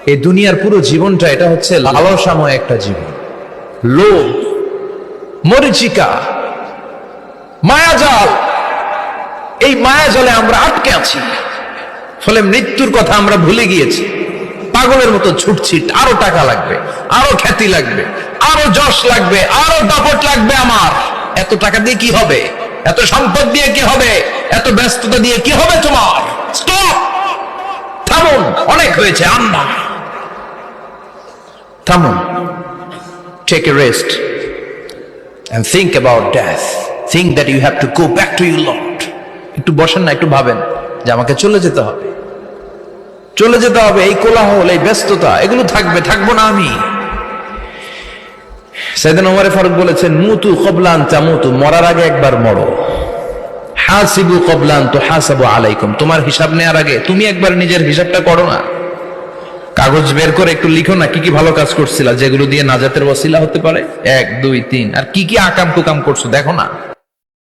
এই দুনিয়ার পুরো জীবনটা এটা হচ্ছে লালসাময় একটা জীবন, লোভ, মরিচিকা, মায়াজাল। এই মায়াজালে আমরা আটকে আছি, ফলে মৃত্যুর কথা আমরা ভুলে গিয়েছি। পাগলের মতো ছুটছি, আরো টাকা লাগবে, আরো খ্যাতি লাগবে, আরো যশ লাগবে, আরো দাপট লাগবে। আমার এত টাকা দিয়ে কি হবে? এত সম্পদ দিয়ে কি হবে? এত ব্যস্ততা দিয়ে কি হবে তোমার? স্টপ, থামুন, অনেক হয়েছে। আন্না, থামুন, take a rest and think about death. Think that you have to go back to your Lord. একটু বসেন না, একটু ভাবেন যে আমাকে চলে যেতে হবে, চলে যেতে হবে। এই কোলাহল, এই ব্যস্ততা, এগুলো থাকবে, থাকবো না আমি। সাইয়েদনা ওমর ফারুক বলেছেন, মুতু ক্বাবলা আন তামুতু, মরার আগে একবার মরো। হাসিবু ক্বাবলা আন তুহাসাবু আলাইকুম, তোমার হিসাব নেওয়ার আগে তুমি একবার নিজের হিসাবটা করো না। কাগজ বের করে একটু লিখো না কি কি ভালো কাজ করছিলা, যেগুলো দিয়ে নাজাতের ওসিলা হতে পারে। 1 2 3, আর কি কি আকাম কুকাম করছো দেখো না।